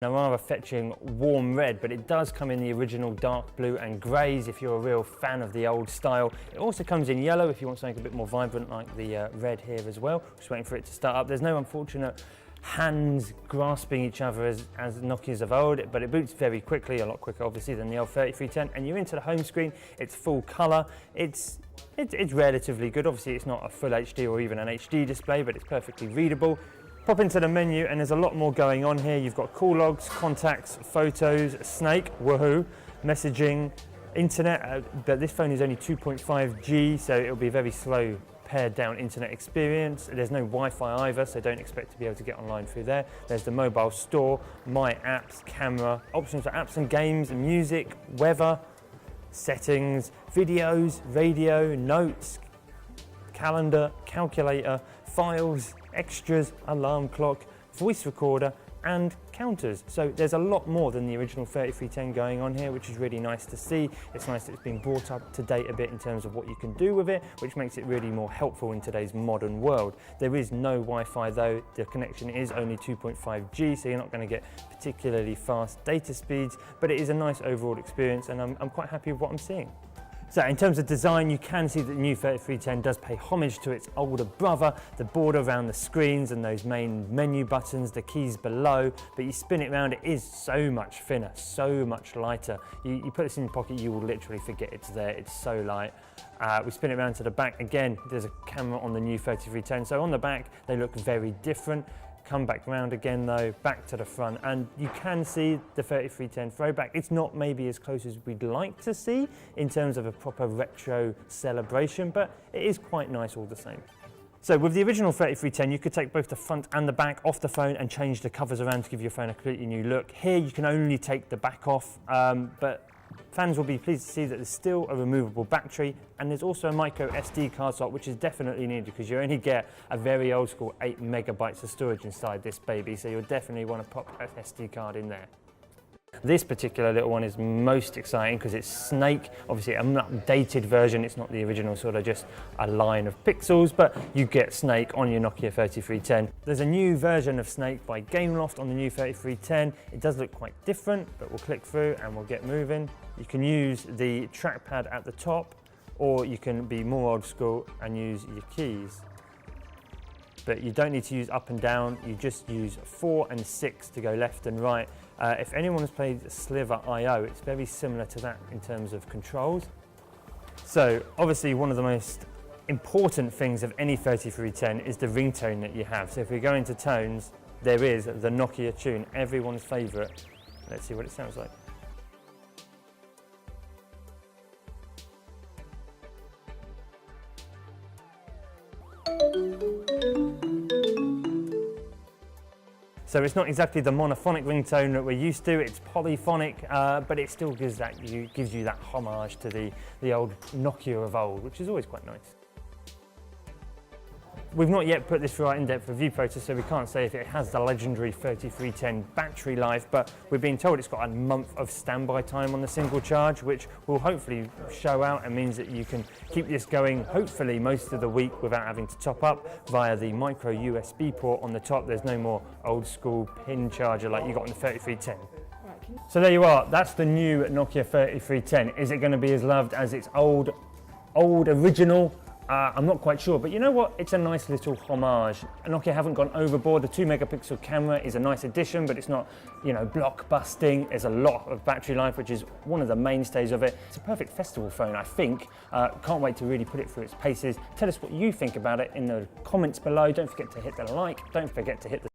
A rather fetching warm red, but it does come in the original dark blue and greys if you're a real fan of the old style. It also comes in yellow if you want something a bit more vibrant like the red here as well. Just waiting for it to start up. There's no unfortunate hands grasping each other as Nokia's of old, but it boots very quickly, a lot quicker obviously than the old 3310, and you're into the home screen. It's full colour. It's relatively good. Obviously it's not a full HD or even an HD display, but it's perfectly readable. Pop into the menu and there's a lot more going on here. You've got call logs, contacts, photos, Snake, woohoo, messaging, internet, but this phone is only 2.5G, so it'll be a very slow pared down internet experience. There's no Wi-Fi either, so don't expect to be able to get online through there. There's the mobile store, my apps, camera, options for apps and games, music, weather, settings, videos, radio, notes, calendar, calculator, files, extras, alarm clock, voice recorder and counters. So there's a lot more than the original 3310 going on here, which is really nice to see. It's nice that it's been brought up to date a bit in terms of what you can do with it, which makes it really more helpful in today's modern world. There is no Wi-Fi though. The connection is only 2.5G, so you're not going to get particularly fast data speeds, but it is a nice overall experience and I'm quite happy with what I'm seeing. So in terms of design, you can see that the new 3310 does pay homage to its older brother, the border around the screens and those main menu buttons, the keys below, but you spin it around, it is so much thinner, so much lighter. You put this in your pocket, you will literally forget it's there, it's so light. We spin it around to the back, again, there's a camera on the new 3310, so on the back they look very different. Come back round again though, back to the front, and you can see the 3310 throwback. It's not maybe as close as we'd like to see in terms of a proper retro celebration, but it is quite nice all the same. So with the original 3310, you could take both the front and the back off the phone and change the covers around to give your phone a completely new look. Here you can only take the back off, but fans will be pleased to see that there's still a removable battery, and there's also a micro SD card slot, which is definitely needed because you only get a very old school 8 megabytes of storage inside this baby, so you'll definitely want to pop an SD card in there. This particular little one is most exciting because it's Snake, obviously an updated version. It's not the original sort of just a line of pixels, but you get Snake on your Nokia 3310. There's a new version of Snake by Gameloft on the new 3310. It does look quite different, but we'll click through and we'll get moving. You can use the trackpad at the top, or you can be more old school and use your keys. But you don't need to use up and down, you just use 4 and 6 to go left and right. If anyone has played Sliver IO, it's very similar to that in terms of controls. So obviously one of the most important things of any 3310 is the ringtone that you have. So if we go into tones, there is the Nokia tune, everyone's favourite. Let's see what it sounds like. So it's not exactly the monophonic ringtone that we're used to, it's polyphonic, but it still gives you that homage to the old Nokia of old, which is always quite nice. We've not yet put this through our in-depth review process, so we can't say if it has the legendary 3310 battery life, but we've been told it's got a month of standby time on the single charge, which will hopefully show out and means that you can keep this going hopefully most of the week without having to top up via the micro USB port on the top. There's no more old school pin charger like you got on the 3310. So there you are, that's the new Nokia 3310. Is it going to be as loved as its old original? I'm not quite sure, but you know what? It's a nice little homage. Nokia haven't gone overboard. The 2 megapixel camera is a nice addition, but it's not, you know, blockbusting. There's a lot of battery life, which is one of the mainstays of it. It's a perfect festival phone, I think. Can't wait to really put it through its paces. Tell us what you think about it in the comments below. Don't forget to hit the like. Don't forget to hit the